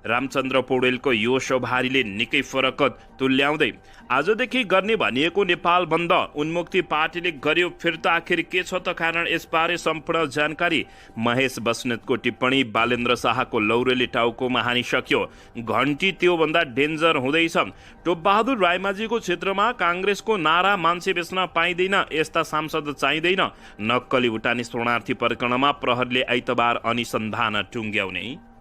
रामचन्द्र पौडेलको यो सभारीले निकै फरक तुल्याउँदै आजदेखि गर्ने भनिएको नेपाल बन्द उन्मुक्ति पार्टीले गर्यो फिर्ता आखिर के छ त कारण यसबारे सम्पूर्ण जानकारी। महेश बस्नेतको टिप्पणी बालेन्द्र शाहको लौरेले टाउकोमा हानिसक्यो, घन्टी त्योभन्दा डेन्जर हुँदैछ। टोपबहादुर रायमाझीको क्षेत्रमा काङ्ग्रेसको नारा मान्छे बेच्न पाइँदैन, यस्ता सांसद चाहिँदैन। नक्कली भुटानी शरणार्थी प्रकरणमा प्रहरीले आइतबार अनुसन्धान टुङ्ग्याउने।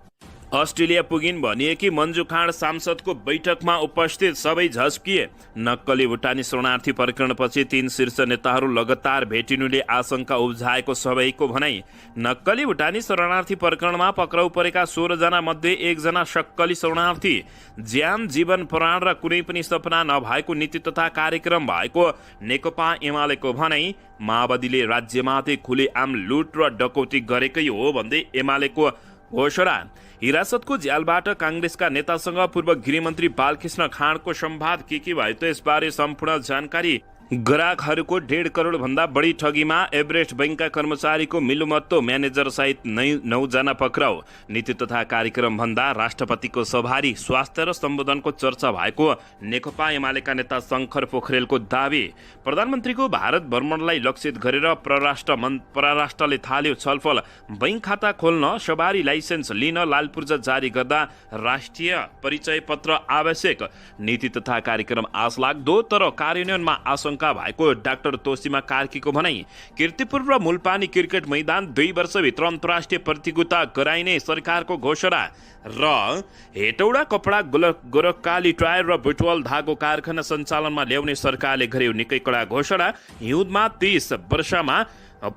अस्ट्रेलिया पुगिन् भनिएकी मन्जु खाँड सांसदको बैठकमा उपस्थित, सबै झस्किए। नक्कली भुटानी शरणार्थी प्रकरणपछि 3 शीर्ष नेताहरू लगातार भेटिनुले आशंका उब्जाएको सबैको भनाई। नक्कली भुटानी शरणार्थी प्रकरणमा पक्राउ परेका 16 जना मध्ये 1 जना सक्कली शरणार्थी। ज्यान जीवन प्राण र कुनै पनि सपना नभएको नीति तथा कार्यक्रम भएको नेकपा एमालेको भनाई। माओवादीले राज्यमाथि खुलेआम लुट र डकौती गरेकै हो भन्दै एमालेको घोषणा। हिरासतको झ्यालबाट काङ्ग्रेसका नेतासँग पूर्व गृहमन्त्री बालकृष्ण खाँडको संवाद के भयो त यसबारे सम्पूर्ण जानकारी। ग्राहकहरूको 1.5 करोड भन्दा बढी ठगीमा एभरेस्ट बैंकका कर्मचारीको मिलुमत्तो, म्यानेजर सहित 9 जना पक्राउ। नीति तथा कार्यक्रम भन्दा राष्ट्रपतिको सभारी स्वास्थ्य र सम्बोधनको चर्चा भएको नेकपा एमालेका नेता शङ्कर पोखरेलको दावी। प्रधानमन्त्रीको भारत भ्रमणलाई लक्षित गरेर परराष्ट्रले थाल्यो छलफल। बैंक खाता खोल्न सवारी लाइसेन्स लिन लालपुर्जा जारी गर्दा राष्ट्रिय परिचय पत्र आवश्यक। नीति तथा कार्यक्रम आशलाग्दो तर कार्यान्वयनमा आशंका भएको डाक्टर तोसीमा कार्कीको भनाई। कीर्तिपुर र मुलपानी क्रिकेट मैदान 2 वर्षभित्र अन्तर्राष्ट्रिय प्रतियोगिता गराइने सरकारको घोषणा। र हेटौडा कपडा गोरखकाली टायर र बुटवल धागो कारखाना सञ्चालनमा ल्याउने सरकारले गर्यो निकै कडा घोषणा। हिउँदमा 30 वर्षमा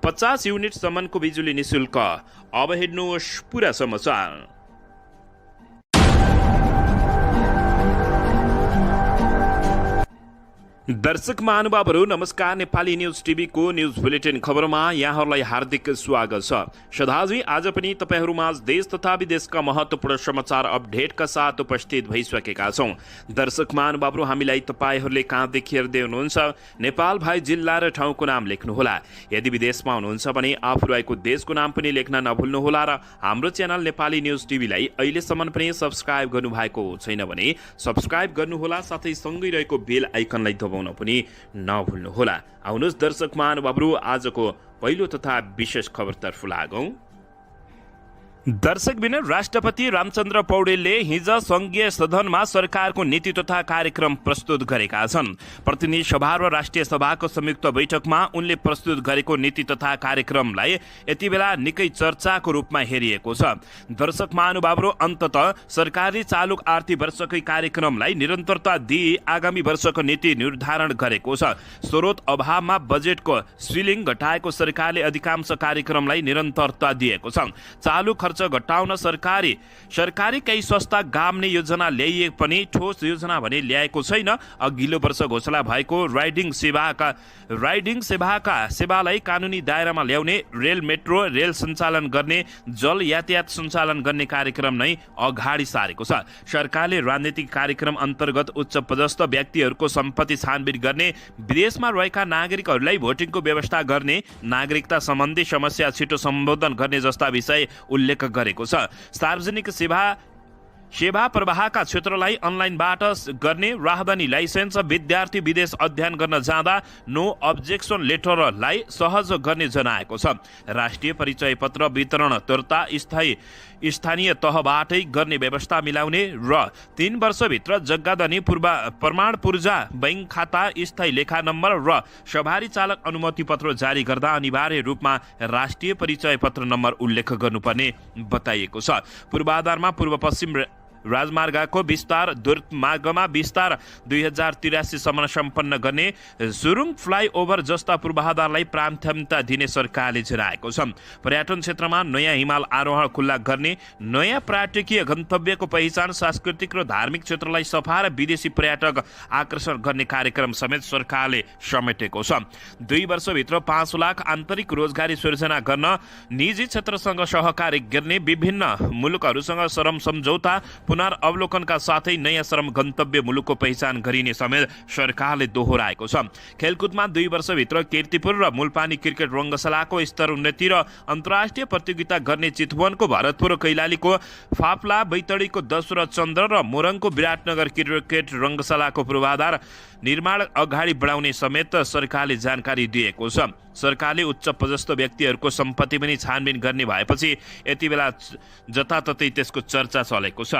50 युनिटसम्मको बिजुली निशुल्क। अब हेर्नुहोस् पुरा समाचार। दर्शक महानुभावहरू नमस्कार। नेपाली न्युज टिभीको न्युज बुलेटिन खबरमा यहाँहरूलाई हार्दिक स्वागत छ। सदाझै आज पनि तपाईहरूमाझ देश तथा विदेशका महत्त्वपूर्ण समाचार अपडेटका साथ उपस्थित भइसकेका छौँ। दर्शक महानुभावहरू हामीलाई तपाईहरूले कहाँदेखि हेर्दै हुनुहुन्छ नेपाल भाइ जिल्ला र ठाउँको नाम लेख्नुहोला। यदि विदेशमा हुनुहुन्छ भने आफू रहेको देशको नाम पनि लेख्न नभुल्नुहोला र हाम्रो च्यानल नेपाली न्युज टिभीलाई अहिलेसम्म पनि सब्स्क्राइब गर्नुभएको छैन भने सब्स्क्राइब गर्नुहोला, साथै सँगै रहेको बेल आइकनलाई दबाउनु पनि नभुल्नुहोला। आउनुहोस् दर्शक महानुभावहरू आजको पहिलो तथा विशेष खबरतर्फ लागौं। दर्शकबिन राष्ट्रपति रामचन्द्र पौडेलले हिज संघीय सदनमा सरकारको नीति तथा कार्यक्रम प्रस्तुत गरेका छन्। प्रतिनिधि सभा र राष्ट्रिय सभाको संयुक्त बैठकमा उनले प्रस्तुत गरेको नीति तथा कार्यक्रमलाई यति बेला निकै चर्चाको रूपमा हेरिएको छ। दर्शक महानुभावहरू अन्ततः सरकारले चालू आर्थिक वर्षकै कार्यक्रमलाई निरन्तरता दिई आगामी वर्षको नीति निर्धारण गरेको छ। स्रोत अभावमा बजेटको सिलिङ घटाएको सरकारले अधिकांश कार्यक्रमलाई निरन्तरता दिएको छ। चालू खर्च घटाउन सरकारी केही सस्ता गाम्ने योजना ल्याइए पनि ठोस योजना भने ल्याएको छैन। अघिल्लो वर्ष घोषणा भएको राइडिङ सेवालाई कानुनी दायरामा ल्याउने, रेल मेट्रो रेल सञ्चालन गर्ने, जल यातायात सञ्चालन गर्ने कार्यक्रम नै अगाडि सारेको छ। सरकारले राजनीतिक कार्यक्रम अन्तर्गत उच्च पदस्थ व्यक्तिहरूको सम्पत्ति छानबिन गर्ने, विदेशमा रहेका नागरिकहरूलाई भोटिङको व्यवस्था गर्ने, नागरिकता सम्बन्धी समस्या छिटो सम्बोधन गर्ने जस्ता विषय उल्लेख गरेको छ। सार्वजनिक सेवा प्रवाहका क्षेत्रलाई अनलाइनबाट गर्ने, राहदानी लाइसेन्स, विद्यार्थी विदेश अध्ययन गर्न जाँदा नो अब्जेक्सन लेटरलाई सहज गर्ने जनाएको छ। राष्ट्रिय परिचय पत्र वितरण दर्ता स्थानीय तहबाटै गर्ने व्यवस्था मिलाउने र 3 वर्षभित्र जग्गाधनी प्रमाण पूर्जा, बैंक खाता, स्थायी लेखा नम्बर र सवारी चालक अनुमति पत्र जारी गर्दा अनिवार्य रूपमा राष्ट्रिय परिचय पत्र नम्बर उल्लेख गर्नुपर्ने बताइएको छ। पूर्वाधारमा पूर्व पश्चिम राजमार्गको विस्तार, दुर्गमार्गमा विस्तार 2083 सम्म सम्पन्न गर्ने, सुरुङ फ्लाइओभर जस्ता पूर्वाधारलाई प्राथमिकता दिने सरकारले जनाएको छ। पर्यटन क्षेत्रमा नयाँ हिमाल आरोहण खुल्ला गर्ने, नयाँ पर्यटकीय गन्तव्यको पहिचान, सांस्कृतिक र धार्मिक क्षेत्रलाई सफा र विदेशी पर्यटक आकर्षण गर्ने कार्यक्रम समेत सरकारले समेटेको छ। 2 वर्षभित्र 5 लाख आन्तरिक रोजगारी सृजना गर्न, निजी क्षेत्रसँग सहकारी गर्ने, विभिन्न मुलुकहरूसँग श्रम सम्झौता, पुनर्वलोकनका साथै नयाँ श्रम गन्तव्य मुलुकको पहिचान गरिने समेत सरकारले दोहोऱ्याएको छ। खेलकुदमा 2 वर्षभित्र कीर्तिपुर र मुलपानी क्रिकेट रङ्गशालाको स्तर उन्नति र अन्तर्राष्ट्रिय प्रतियोगिता गर्ने चितवनको भरतपुर कैलालीको फाप्ला बैतडीको दशरथ चन्द्र र मोरङको विराटनगर क्रिकेट रङ्गशालाको पूर्वाधार निर्माण अगाडि बढाउने समेत सरकारले जानकारी दिएको छ। सरकारले उच्च पदस्थ व्यक्तिहरूको सम्पत्ति पनि छानबिन गर्ने भएपछि यति बेला जताततै त्यसको चर्चा चलेको छ।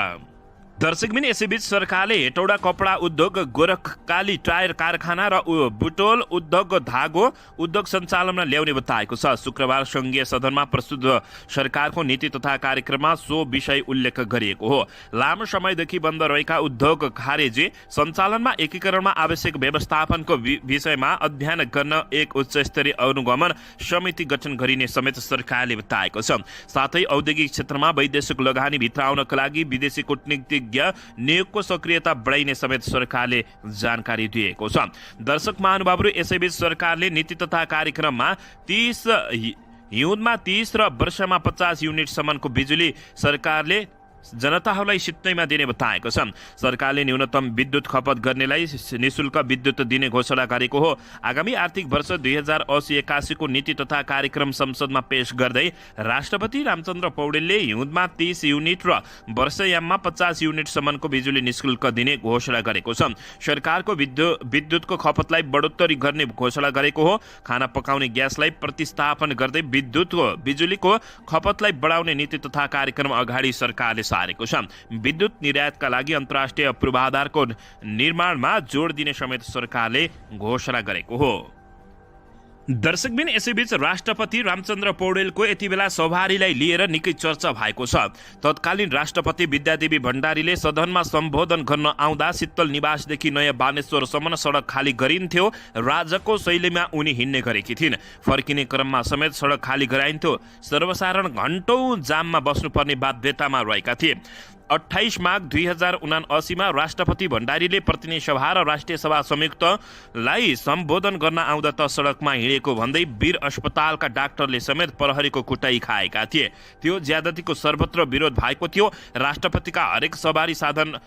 दर्शकबिन यसैबीच सरकारले हेटौडा कपडा उद्योग, गोरखकाली टायर कारखाना र बुटोल उद्योग धागो उद्योग सञ्चालनमा ल्याउने बताएको छ। शुक्रबार संघीय सदनमा प्रस्तुत सरकारको नीति तथा कार्यक्रममा सो विषय उल्लेख गरिएको हो। लामो समयदेखि बन्द रहेका उद्योग खारेजी सञ्चालनमा एकीकरणमा आवश्यक व्यवस्थापनको विषयमा अध्ययन गर्न एक उच्चस्तरीय अनुगमन समिति गठन गरिने समेत सरकारले बताएको छ। साथै औद्योगिक क्षेत्रमा वैदेशिक लगानी भित्र आउनका लागि विदेशी कूटनीतिक नियोगको सक्रियता बढाइने समेत सरकारले जानकारी दिएको छ। दर्शक महानुभावहरू, यसैबीच सरकारले नीति तथा कार्यक्रममा 30 हिउँदमा 30 र वर्षमा 50 युनिटसम्मको बिजुली सरकारले जनताहरूलाई सित्तैमा दिने बताएको छ। सरकारले न्यूनतम विद्युत खपत गर्नेलाई निशुल्क विद्युत दिने घोषणा गरेको हो। आगामी आर्थिक वर्ष 2080-81 को नीति तथा कार्यक्रम संसदमा पेश गर्दै राष्ट्रपति रामचन्द्र पौडेलले हिउँदमा 30 युनिट र वर्षयाममा 50 युनिटसम्मको बिजुली निशुल्क दिने घोषणा गरेको छ। सरकारको विद्युतको खपतलाई बढोत्तरी गर्ने घोषणा गरेको हो। खाना पकाउने ग्यासलाई प्रतिस्थापन गर्दै बिजुलीको खपतलाई बढाउने नीति तथा कार्यक्रम अगाडि सरकारले सारेको छ। विद्युत निर्यातका लागि अन्तर्राष्ट्रिय पूर्वाधारको निर्माणमा जोड दिने समेत सरकारले घोषणा गरेको हो। दर्शकबिन, यसैबीच राष्ट्रपति रामचन्द्र पौडेलको यति बेला सवारीलाई लिएर निकै चर्चा भएको छ। तत्कालीन राष्ट्रपति विद्यादेवी भण्डारीले सदनमा सम्बोधन गर्न आउँदा शीतल निवासदेखि नयाँ बानेश्वरसम्म सडक खाली गरिन्थ्यो। राजाको शैलीमा उनी हिँड्ने गरेकी थिइन्। फर्किने क्रममा समेत सडक खाली गराइन्थ्यो। सर्वसाधारण घण्टौं जाममा बस्नुपर्ने बाध्यतामा रहेका थिए। 28 माघ 2079 राष्ट्रपति भण्डारीले प्रतिनिधि सभा र राष्ट्रिय सभा संयुक्तलाई सम्बोधन गर्न आउँदा त सडकमा हिँडेको भन्दै वीर अस्पतालका डाक्टरले समेत प्रहरीको कुटाई खाएका थिए। त्यो ज्यादतीको सर्वत्र विरोध भएको थियो। राष्ट्रपतिका हरेक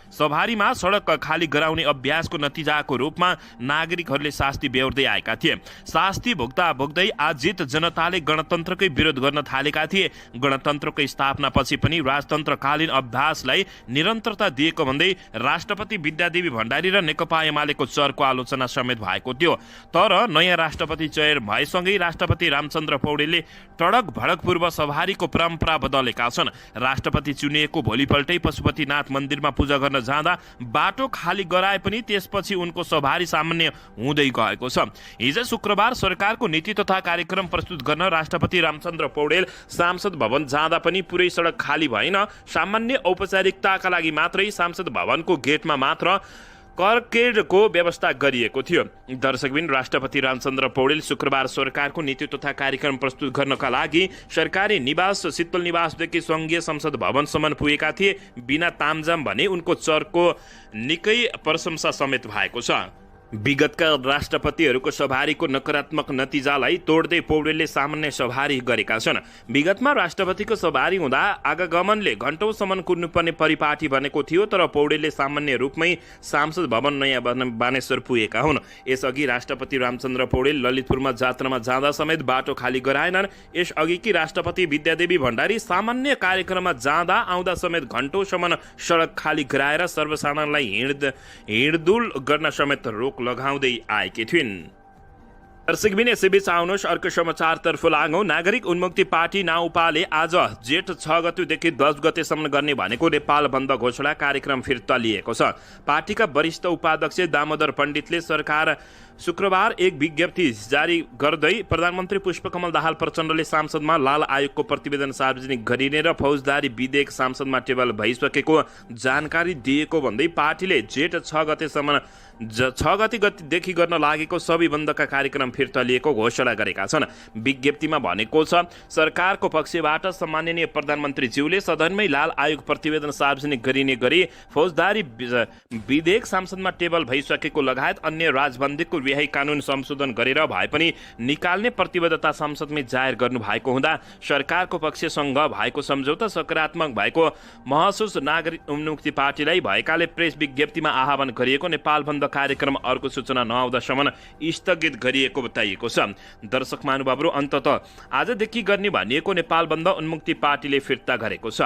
सवारीमा सडक खाली गराउने अभ्यासको नतिजाको रूपमा नागरिकहरूले शास्ति बेहोर्दै आएका थिए। शास्ति भोग्दा भोग्दै आजित जनताले गणतन्त्रकै विरोध गर्न थालेका थिए। गणतन्त्रको स्थापनापछि पनि राजतन्त्रकालीन अभ्यास निरन्तरता दिएको भन्दै राष्ट्रपति विद्यादेवी भण्डारी र नेकपा एमालेको चरको आलोचना समेत भएको थियो। तर नयाँ राष्ट्रपति चयन भएसँगै राष्ट्रपति रामचन्द्र पौडेलले टडक भडक पूर्व सवारीको परम्परा बदलेका छन्। राष्ट्रपति चुनिएको भोलिपल्टै पशुपतिनाथ मन्दिरमा पूजा गर्न जाँदा बाटो खाली गराए पनि त्यसपछि उनको सवारी सामान्य हुँदै गएको छ। हिजो शुक्रबार सरकारको नीति तथा कार्यक्रम प्रस्तुत गर्न राष्ट्रपति रामचन्द्र पौडेल सांसद भवन जाँदा पनि पुरै सडक खाली भएन। सामान्य औपचारिकताका लागि मात्रै सांसद भवनको गेटमा मात्र कर्केडको व्यवस्था गरिएको थियो। दर्शकबिन, राष्ट्रपति रामचन्द्र पौडेल शुक्रबार सरकारको नीति तथा कार्यक्रम प्रस्तुत गर्नका लागि सरकारी निवास शीतल निवासदेखि संघीय संसद भवनसम्म पुगेका थिए। बिना तामझाम भने उनको चरको निकै प्रशंसा समेत भएको छ। विगतका राष्ट्रपतिहरूको सवारीको नकारात्मक नतिजालाई तोड्दै पौडेलले सामान्य सवारी गरेका छन्। विगतमा राष्ट्रपतिको सवारी हुँदा आगमनले घण्टौँसम्म कुर्नुपर्ने परिपाटी बनेको थियो। तर पौडेलले सामान्य रूपमै सांसद भवन नयाँ बानेश्वर पुगेका हुन्। यसअघि राष्ट्रपति रामचन्द्र पौडेल ललितपुरमा जात्रामा जाँदा समेत बाटो खाली गराएनन्। यसअघिकी राष्ट्रपति विद्यादेवी भण्डारी सामान्य कार्यक्रममा जाँदा आउँदा समेत घण्टौँसम्म सडक खाली गराएर सर्वसाधारणलाई हिँडडुल गर्न समेत रोक लगाउँदै आएकी थिइन्। दर्शकबिन, यसैबीच आउनुहोस् अर्को समाचारतर्फ लागौँ। नागरिक उन्मुक्ति पार्टी नाउपाले आज जेठ 6 गतेदेखि 10 गतेसम्म गर्ने भनेको नेपाल बन्द घोषणा कार्यक्रम फिर्ता लिएको छ। पार्टीका वरिष्ठ उपाध्यक्ष दामोदर पण्डितले शुक्रबार एक विज्ञप्ति जारी गर्दै प्रधानमन्त्री पुष्पकमल दाहाल प्रचण्डले सांसदमा लाल आयोगको प्रतिवेदन सार्वजनिक गरिने र फौजदारी विधेयक सांसदमा टेबल भइसकेको जानकारी दिएको भन्दै पार्टीले जेठ 6 गतेदेखि गर्न लागेको सबै बन्दका कार्यक्रम फिर्ता लिएको घोषणा गरेका छन्। विज्ञप्तिमा भनेको छ, सरकारको पक्षबाट सम्माननीय प्रधानमन्त्रीज्यूले सदनमै लाल आयोग प्रतिवेदन सार्वजनिक गरिने गरी फौजदारी विधेयक सांसदमा टेबल भइसकेको लगायत अन्य राजबन्दीको बिहाई कानुन संशोधन गरेर भए पनि निकाल्ने प्रतिबद्धता संसदमै जाहेर गर्नुभएको हुँदा सरकारको पक्षसँग भएको सम्झौता सकारात्मक भएको महसुस नागरिक उन्मुक्ति पार्टीलाई भएकाले प्रेस विज्ञप्तिमा आह्वान गरिएको नेपाल बन्द कार्यक्रम अर्को सूचना नआउँदासम्म स्थगित गरिएको बताइएको छ। दर्शक महानुभावहरू, अन्ततः आजदेखि गर्ने भनिएको नेपाल बन्द उन्मुक्ति पार्टीले फिर्ता गरेको छ।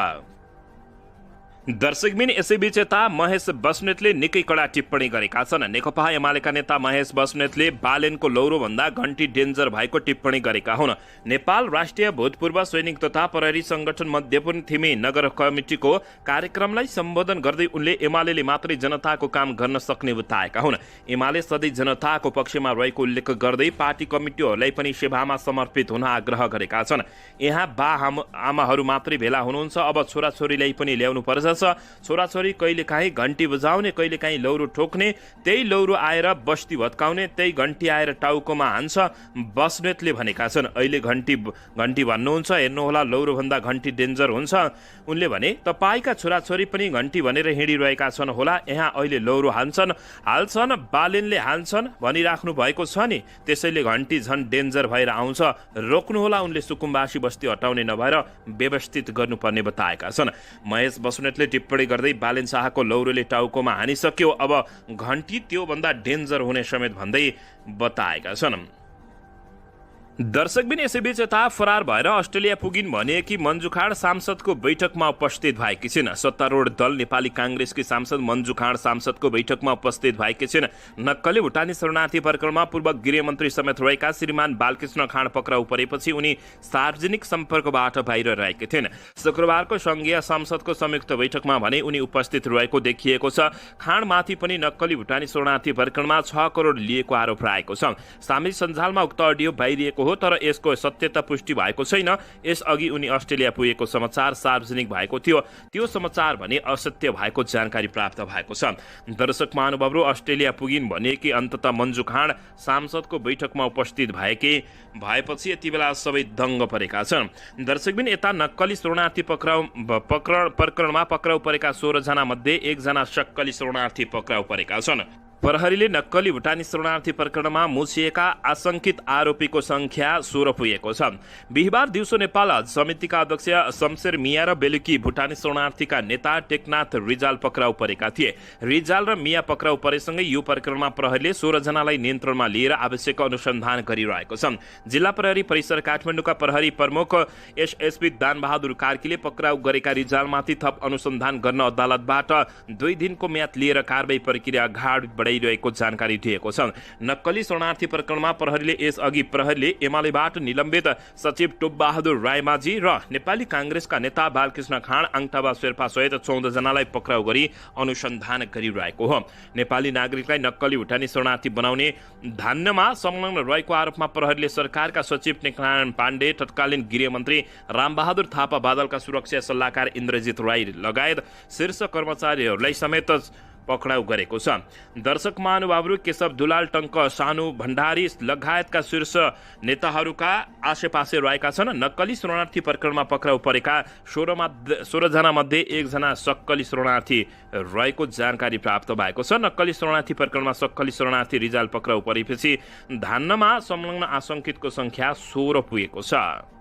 दर्शकबिन, यसैबीच यता महेश बस्नेतले निकै कडा टिप्पणी गरेका छन्। नेकपा एमालेका नेता महेश बस्नेतले बालेनको लौरो भन्दा घण्टी डेन्जर भएको टिप्पणी गरेका हुन्। नेपाल राष्ट्रिय भूतपूर्व सैनिक तथा प्रहरी संगठन मध्यपुर थिमी नगर कमिटिको कार्यक्रमलाई सम्बोधन गर्दै उनले एमाले मात्रै जनताको काम गर्न सक्ने बताएका हुन्। एमाले सधैँ जनताको पक्षमा रहेको उल्लेख गर्दै पार्टी कमिटीहरूलाई पनि सेवामा समर्पित हुन आग्रह गरेका छन्। यहाँ बा आमाहरू मात्रै भेला हुनुहुन्छ, अब छोराछोरीलाई पनि ल्याउनु पर्छ। छोराछोरी कहिलेकाहीँ घण्टी बजाउने, कहिलेकाहीँ लौरो ठोक्ने, त्यही लौरो आएर बस्ती भत्काउने, त्यही घण्टी आएर टाउकोमा हान्छ, बस्नेतले भनेका छन्। अहिले घण्टी भन्नुहुन्छ, हेर्नुहोला लौरोभन्दा घण्टी डेन्जर हुन्छ। उनले भने तपाईँका छोराछोरी पनि घण्टी भनेर हिँडिरहेका छन् होला, यहाँ अहिले लौरो हाल्छन्, बालेनले हाल्छन् भनिराख्नु भएको छ नि, त्यसैले घण्टी झन् डेन्जर भएर आउँछ, रोक्नुहोला। उनले सुकुम्बासी बस्ती हटाउने नभएर व्यवस्थित गर्नुपर्ने बताएका छन्। महेश बस्नेतले टिप्पणी गर्दै बालेन शाहको लौरोले टाउकोमा हानिसक्यो, अब घण्टी त्योभन्दा डेन्जर हुने समेत भन्दै बताएका छन्। दर्शकबिन, यसैबीच यता फरार भएर अस्ट्रेलिया पुगिन् भनिएकी मन्जु खाँड सांसदको बैठकमा उपस्थित भएकी छिन्। सत्तारूढ दल नेपाली काङ्ग्रेसकी सांसद मन्जु खाँड सांसदको बैठकमा उपस्थित भएकी छिन्। नक्कली भुटानी शरणार्थी प्रकरणमा पूर्व गृहमन्त्री समेत रहेका श्रीमान बालकृष्ण खाँड पक्राउ परेपछि उनी सार्वजनिक सम्पर्कबाट बाहिर रहेकी थिइन्। शुक्रबारको संघीय संसदको संयुक्त बैठकमा भने उनी उपस्थित रहेको देखिएको छ। खाँडमाथि पनि नक्कली भुटानी शरणार्थी प्रकरणमा 6 करोड लिएको आरोप रहेको छ। सामाजिक सञ्जालमा उक्त अडियो बाहिरिएको हो, तर यसको सत्यता पुष्टि भएको छैन। यसअघि उनी अस्ट्रेलिया पुगेको समाचार सार्वजनिक भएको थियो, त्यो समाचार भने असत्य भएको जानकारी प्राप्त भएको छ। दर्शक महानुभावहरू, अस्ट्रेलिया पुगिन् भनिएकी अन्ततः मन्जु खाँड सांसदको बैठकमा उपस्थित भएपछि यति बेला सबै दङ्ग परेका छन्। दर्शकबिन, यता नक्कली शरणार्थी प्रकरणमा पक्राउ परेका 16 जना मध्ये 1 जना सक्कली शरणार्थी पक्राउ परेका छन्। प्रहरीले नक्कली भुटानी शरणार्थी प्रकरणमा मुछिएका आशंकित आरोपीको संख्या 16 पुगेको छ। बिहिबार दिउँसो नेपाल हज समितिका अध्यक्ष शमशेर मिया र बेलुकी भुटानी शरणार्थीका नेता टेकनाथ रिजाल पक्राउ परेका थिए। रिजाल र मिया पक्राउ परेसँगै यो प्रकरणमा प्रहरीले 16 जनालाई नियन्त्रणमा लिएर आवश्यक अनुसन्धान गरिरहेको छ। जिल्ला प्रहरी परिसर काठमाडौँका प्रहरी प्रमुख एसएसपी दानबहादुर कार्कीले पक्राउ गरेका रिजालमाथि थप अनुसन्धान गर्न अदालतबाट 2 दिनको म्याद लिएर कारबाही प्रक्रिया अगाडि बढाइरहेको जानकारी दिएको छ। नक्कली शरणार्थी प्रकरणमा प्रहरीले यसअघि एमालेबाट निलम्बित सचिव टोपबहादुर रायमाझी र नेपाली काङ्ग्रेसका नेता बालकृष्ण खाँड, आङटाबा शेर्पा सहित 14 जनालाई पक्राउ गरी अनुसन्धान गरिरहेको हो। नेपाली नागरिकलाई नक्कली भुटानी शरणार्थी बनाउने धान्यमा संलग्न रहेको आरोपमा प्रहरीले सरकारका सचिव टेकनारायण पाण्डे, तत्कालीन गृहमन्त्री रामबहादुर थापा, बादलका सुरक्षा सल्लाहकार इन्द्रजित राई लगायत शीर्ष कर्मचारीहरूलाई समेत पक्राउ गरेको छ। दर्शक महानुभावहरू, केशव दुलाल, टङ्क सानु भण्डारी लगायतका शीर्ष नेताहरूका आसेपासे रहेका छन्। नक्कली शरणार्थी प्रकरणमा पक्राउ परेका 16 जना मध्ये 1 जना सक्कली शरणार्थी रहेको जानकारी प्राप्त भएको छ। नक्कली शरणार्थी प्रकरणमा सक्कली शरणार्थी रिजाल पक्राउ परेपछि धान्नमा संलग्न आशंकितको संख्या 16 पुगेको छ।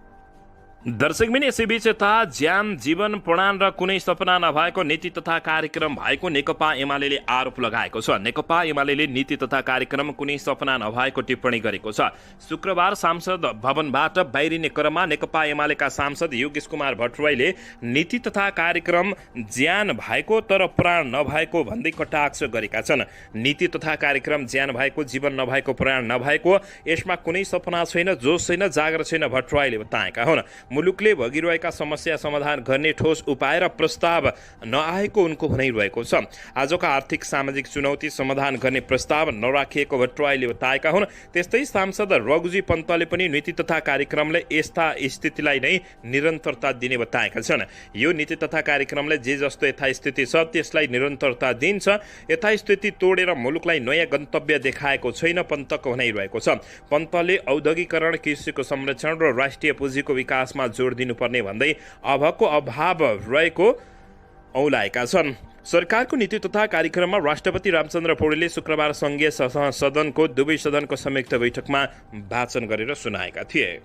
दर्शकबिन, यसैबीच यता ज्यान, जीवन, प्राण र कुनै सपना नभएको नीति तथा कार्यक्रम भएको नेकपा एमाले आरोप लगाएको छ। नेकपा एमाले नीति तथा कार्यक्रम कुनै सपना नभएको टिप्पणी गरेको छ। शुक्रबार सांसद भवनबाट बाहिरिने क्रममा नेकपा एमालेका सांसद योगेश कुमार भट्टराईले नीति तथा कार्यक्रम ज्यान भएको तर प्राण नभएको भन्दै कटाक्ष गरेका छन्। नीति तथा कार्यक्रम ज्यान भएको, जीवन नभएको, प्राण नभएको, यसमा कुनै सपना छैन, जोश छैन, जागर छैन, भट्टराईले बताएका हुन्। मुलुकले भोगिरहेका समस्या समाधान गर्ने ठोस उपाय र प्रस्ताव नआएको उनको भनाइरहेको छ। आजका आर्थिक सामाजिक चुनौती समाधान गर्ने प्रस्ताव नराखिएको भट्टराईले बताएका हुन्। त्यस्तै सांसद रघुजी पन्तले पनि नीति तथा कार्यक्रमले यस्ता स्थितिलाई नै निरन्तरता दिने बताएका छन्। यो नीति तथा कार्यक्रमले जे जस्तो यथास्थिति छ त्यसलाई निरन्तरता दिन्छ, यथास्थिति तोडेर मुलुकलाई नयाँ गन्तव्य देखाएको छैन, पन्तको भनाइरहेको छ। पन्तले औद्योगिकरण, कृषिको संरक्षण र राष्ट्रिय पुँजीको विकासमा जोड दिनुपर्ने भन्दै अभावको अभाव रहेको औलाएका छन्। सरकारको नीति तथा कार्यक्रममा राष्ट्रपति रामचन्द्र पौडेलले शुक्रबार संघीय सदनको दुवै सदनको संयुक्त बैठकमा भाषण गरेर सुनाएका थिए।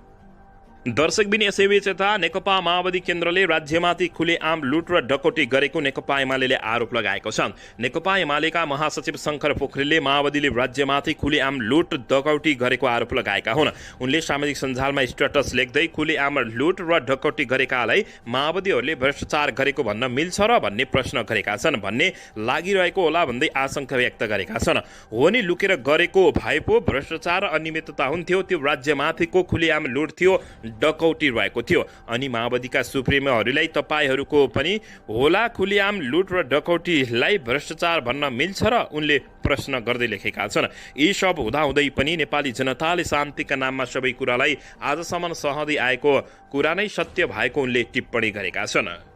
दर्शकबिन यसैबीच यता नेकपा माओवादी केन्द्रले राज्यमाथि खुलेआम लुट र डकौटी गरेको नेकपा एमाले आरोप लगाएको छ। नेकपा एमालेका महासचिव शङ्कर पोखरेलले माओवादीले राज्यमाथि खुलेआम लुट डकौटी गरेको आरोप लगाएका हुन्। उनले सामाजिक सञ्जालमा स्ट्याटस लेख्दै खुलेआम लुट र डकौटी गरेकालाई माओवादीहरूले भ्रष्टाचार गरेको भन्न मिल्छ र भन्ने प्रश्न गरेका छन् भन्ने लागिरहेको होला भन्दै आशंका व्यक्त गरेका छन्। हो नि लुकेर गरेको भए पो भ्रष्टाचार अनियमितता हुन्थ्यो, त्यो राज्यमाथिको खुलेआम लुट थियो, डकौटी रहेको थियो। अनि माओवादीका सुप्रिमोहरूलाई तपाईहरूको पनि होला खुलेआम लुट र डकौटीलाई भ्रष्टाचार भन्न मिल्छ र उनले प्रश्न गर्दै लेखेका छन्। यी सब हुँदाहुँदै पनि नेपाली जनताले शान्तिका नाममा सबै कुरालाई आजसम्म सहँदै आएको कुरा नै सत्य भएको उनले टिप्पणी गरेका छन्।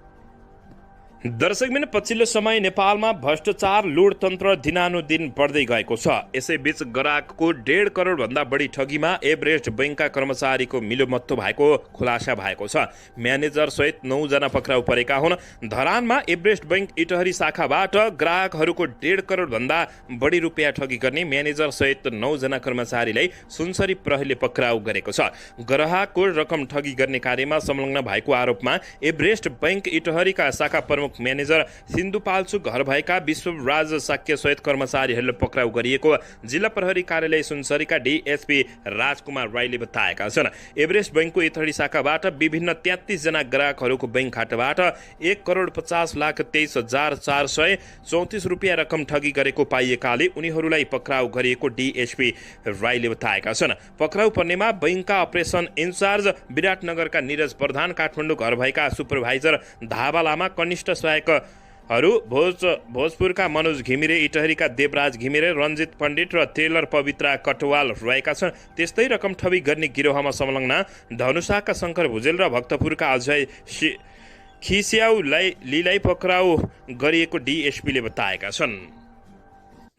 दर्शकबिन पछिल्लो समय नेपालमा भ्रष्टाचार लुटतन्त्र दिनानुदिन बढ्दै गएको छ। यसैबीच ग्राहकको 1.5 करोड भन्दा बढी ठगीमा एभरेस्ट बैंकका कर्मचारीको मिलोमत्तो भएको खुलासा भएको छ। म्यानेजर सहित 9 जना पक्राउ परेका हुन्। धरानमा एभरेस्ट बैंक इटहरी शाखाबाट ग्राहकहरूको 1.5 करोड भन्दा बढी रुपियाँ ठगी गर्ने म्यानेजर सहित 9 जना कर्मचारीलाई सुनसरी प्रहरीले पक्राउ गरेको छ। ग्राहकको रकम ठगी गर्ने कार्यमा संलग्न भएको आरोपमा एभरेस्ट बैंक इटहरीका शाखा प्रमुख म्यानेजर सिन्धुपाल्चु घर भएका विश्वराज साक्य सहित कर्मचारीहरूलाई पक्राउ गरिएको जिल्ला प्रहरी कार्यालय सुनसरीका डीएसपी राजकुमार राईले बताएका छन्। एभरेस्ट बैंकको इटहरी शाखाबाट विभिन्न 33 जना ग्राहकहरूको बैंक खाताबाट 1,50,23,434 रुपियाँ रकम ठगी गरेको पाइएकाले उनीहरूलाई पक्राउ गरिएको डीएसपी राईले बताएका छन्। पक्राउ पर्नेमा बैंकका अपरेसन इन्चार्ज विराटनगरका निरज प्रधान, काठमाडौँ घर भएका सुपरभाइजर धाबा लामा, कनिष्ठ सहायकहरू भोजपुरका मनोज घिमिरे, इटहरीका देवराज घिमिरे, रञ्जित पण्डित र टेलर पवित्रा कटवाल रहेका छन्। त्यस्तै रकम ठगी गर्ने गिरोहमा संलग्न धनुषाका शङ्कर भुजेल र भक्तपुरका अजय खिस्याउलाई पक्राउ गरिएको डीएसपीले बताएका छन्।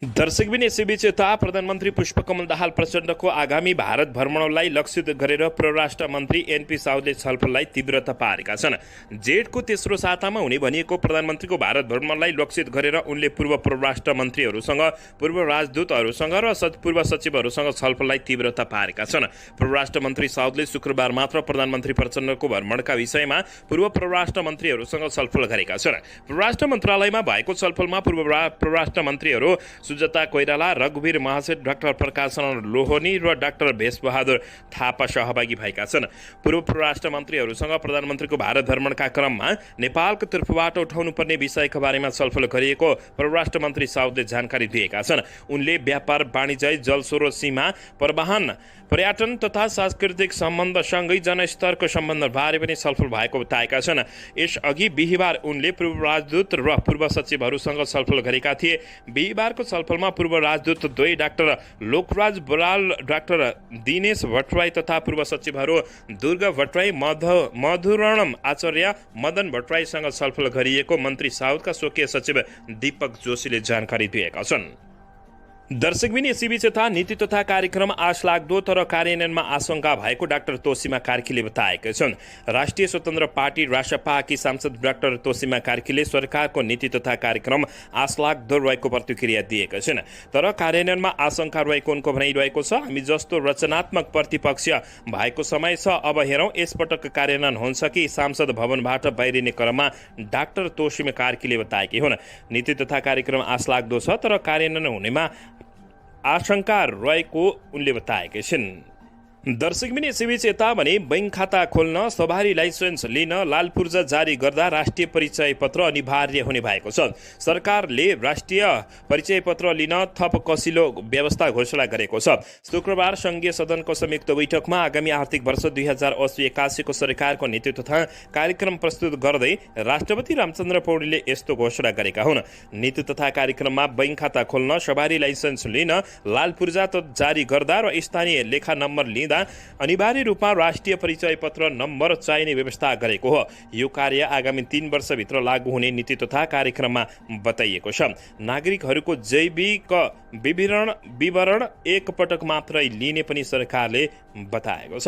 दर्शकबिन यसैबीच यता प्रधानमन्त्री पुष्पकमल दाहाल प्रचण्डको आगामी भारत भ्रमणलाई लक्षित गरेर परराष्ट्र मन्त्री एनपी साउदले छलफललाई तीव्रता पारेका छन्। जेठको तेस्रो सातामा हुने भनिएको प्रधानमन्त्रीको भारत भ्रमणलाई लक्षित गरेर उनले पूर्व परराष्ट्र मन्त्रीहरूसँग, पूर्व राजदूतहरूसँग र पूर्व सचिवहरूसँग छलफललाई तीव्रता पारेका छन्। परराष्ट्र मन्त्री साउदले शुक्रबार मात्र प्रधानमन्त्री प्रचण्डको भ्रमणका विषयमा पूर्व परराष्ट्र मन्त्रीहरूसँग छलफल गरेका छन्। परराष्ट्र मन्त्रालयमा भएको छलफलमा पूर्व परराष्ट्र मन्त्रीहरू सुजाता कोइराला, रघुवीर महासेठ, डाक्टर प्रकाश लोहनी र डाक्टर भेषबहादुर थापा सहभागी भएका छन्। पूर्व परराष्ट्र मन्त्रीहरूसँग प्रधानमन्त्रीको भारत भ्रमणका क्रममा नेपालको तर्फबाट उठाउनुपर्ने विषयका बारेमा छलफल गरिएको परराष्ट्र मन्त्री साउदले जानकारी दिएका छन्। उनले व्यापार, वाणिज्य, जलस्रोत, सीमा प्रवाहन, पर्यटन तथा सांस्कृतिक सम्बन्धसँगै जनस्तरको सम्बन्धबारे पनि छलफल भएको बताएका छन्। यसअघि बिहिबार उनले पूर्व राजदूत र पूर्व सचिवहरूसँग छलफल गरेका थिए। बिहिबारको छलफलमा पूर्व राजदूत द्वय डाक्टर लोकराज बराल, डाक्टर दिनेश भट्टराई तथा पूर्व सचिवहरू दुर्गा भट्टराई, मधुरणम आचार्य, मदन भट्टराईसँग छलफल गरिएको मन्त्री साउदका स्वकीय सचिव दीपक जोशीले जानकारी दिएका छन्। दर्शकबिन यसैबीच यता नीति तथा कार्यक्रम आशलाग्दो तर कार्यान्वयनमा आशंका भएको डाक्टर तोसीमा कार्कीले बताएका छन्। राष्ट्रिय स्वतन्त्र पार्टी रासपाकी सांसद डाक्टर तोसीमा कार्कीले सरकारको नीति तथा कार्यक्रम आशलाग्दो रहेको प्रतिक्रिया दिएका छन्। तर कार्यान्वयनमा आशंका रहेको उनको भनाइरहेको छ। हामी जस्तो रचनात्मक प्रतिपक्ष भएको समय छ, अब हेरौँ यसपटक कार्यान्वयन हुन्छ कि सांसद भवनबाट बाहिरिने क्रममा डाक्टर तोसीमा कार्कीले बताएकी हुन्। नीति तथा कार्यक्रम आशलाग्दो छ तर कार्यान्वयन हुनेमा आशंका रहेको उनले बताएका छिन्। दर्शकबिन यसैबीच यता भने बैंक खाता खोल्न, सवारी लाइसेन्स लिन लाल पूर्जा जारी गर्दा राष्ट्रिय परिचय पत्र अनिवार्य हुने भएको छ। सरकारले राष्ट्रिय परिचय पत्र लिन थप कसिलो व्यवस्था घोषणा गरेको छ। शुक्रबार संघीय सदनको संयुक्त बैठकमा आगामी आर्थिक वर्ष 2080-81 को सरकारको नीति तथा कार्यक्रम प्रस्तुत गर्दै राष्ट्रपति रामचन्द्र पौडेलले यस्तो घोषणा गरेका हुन्। नीति तथा कार्यक्रममा बैंक खाता खोल्न, सवारी लाइसेन्स लिन लाल पूर्जा जारी गर्दा र स्थानीय लेखा नम्बर लिँदा अनिवार्य रूपमा राष्ट्रिय परिचय पत्र नम्बर चाहिने व्यवस्था गरेको हो। यो कार्य आगामी 3 वर्षभित्र लागू हुने नीति तथा कार्यक्रममा बताइएको छ। नागरिकहरूको जैविक विवरण एक पटक मात्रै लिने पनि सरकारले बताएको छ।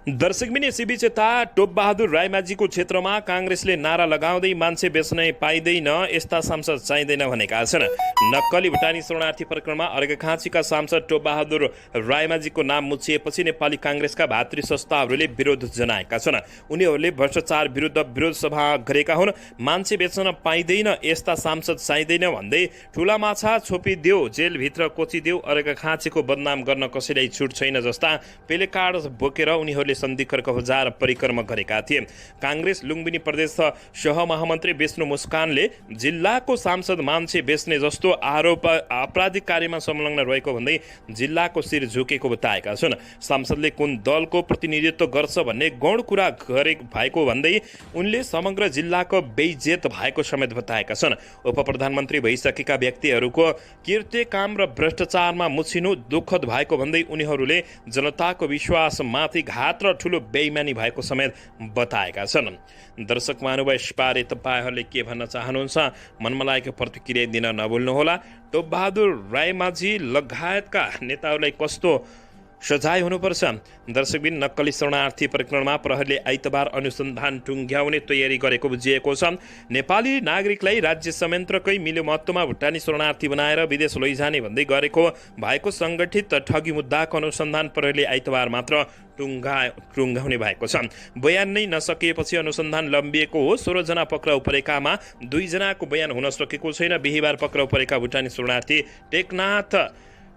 दर्शकबिन यसैबीच यता टोपबहादुर रायमाझीको क्षेत्रमा काङ्ग्रेसले नारा लगाउँदै मान्छे बेच्नै पाइँदैन, यस्ता सांसद चाहिँदैन भनेका छन्। नक्कली भुटानी शरणार्थी प्रकरणमा अर्घाखाँचीका सांसद टोपबहादुर रायमाझीको नाम मुछिएपछि नेपाली काङ्ग्रेसका भातृ संस्थाहरूले विरोध जनाएका छन्। उनीहरूले भ्रष्टाचार विरुद्ध विरोध सभा गरेका हुन्। मान्छे बेच्न पाइँदैन, यस्ता सांसद चाहिँदैन भन्दै ठुला माछा छोपिदेऊ, जेलभित्र कोचिदेऊ, अर्घाखाँचीको बदनाम गर्न कसैलाई छुट छैन जस्ता पेलेकार्ड बोकेर उनीहरूले सन्धिखर्क बजार परिक्रमा गरेका थिए। काङ्ग्रेस लुम्बिनी प्रदेश सहमहामन्त्री विष्णु मुस्कानले जिल्लाको सांसद मान्छे बेच्ने जस्तो आरोप आपराधिक कार्यमा संलग्न रहेको भन्दै जिल्लाको शिर झुकेको बताएका छन्। सांसदले कुन दलको प्रतिनिधित्व गर्छ भन्ने गौण कुरा गरे भएको भन्दै उनले समग्र जिल्लाको बेइज्जत भएको समेत बताएका छन्। उपप्रधानमन्त्री भइसकेका व्यक्तिहरूको कृत्य काम र भ्रष्टाचारमा मुछिनु दुःखद भएको भन्दै उनीहरूले जनताको विश्वासमाथि घात र ठुलो बेइमानी भएको समेत बताएका छन्। दर्शक महानुभाव यसबारे तपाईँहरूले के भन्न चाहनुहुन्छ? मनमा लागेको प्रतिक्रिया दिन नभुल्नुहोला। टोपबहादुर रायमाझी लगायतका नेताहरूलाई कस्तो सजाय हुनुपर्छ? दर्शकबिन नक्कली शरणार्थी प्रकरणमा प्रहरीले आइतबार अनुसन्धान टुङ्ग्याउने तयारी गरेको बुझिएको छ। नेपाली नागरिकलाई राज्य संयन्त्रकै मिलोमत्तमा भुटानी शरणार्थी बनाएर विदेश लैजाने भन्दै गरेको भएको सङ्गठित ठगी मुद्दाको अनुसन्धान प्रहरीले आइतबार मात्र टुङ्गाउने भएको छ। बयान नै नसकिएपछि अनुसन्धान लम्बिएको हो। 16 जना पक्राउ परेकामा 2 जनाको बयान हुन सकेको छैन। बिहिबार पक्राउ परेका भुटानी शरणार्थी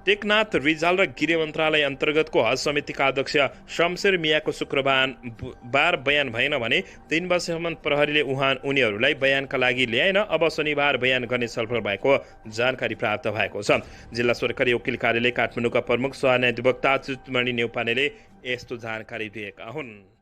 टेकनाथ रिजाल र गृह मन्त्रालय अन्तर्गतको हज समितिका अध्यक्ष शमशेर मियाको शुक्रबार बयान भएन भने 3 वर्षसम्म प्रहरीले उनीहरूलाई बयानका लागि ल्याएन। अब शनिबार बयान गर्ने छलफल भएको जानकारी प्राप्त भएको छ। जिल्ला सरकारी वकिल कार्यालय काठमाडौँका प्रमुख सहन्यायाधिवक्ता चितमणि नेउपानेले यस्तो जानकारी दिएका हुन्।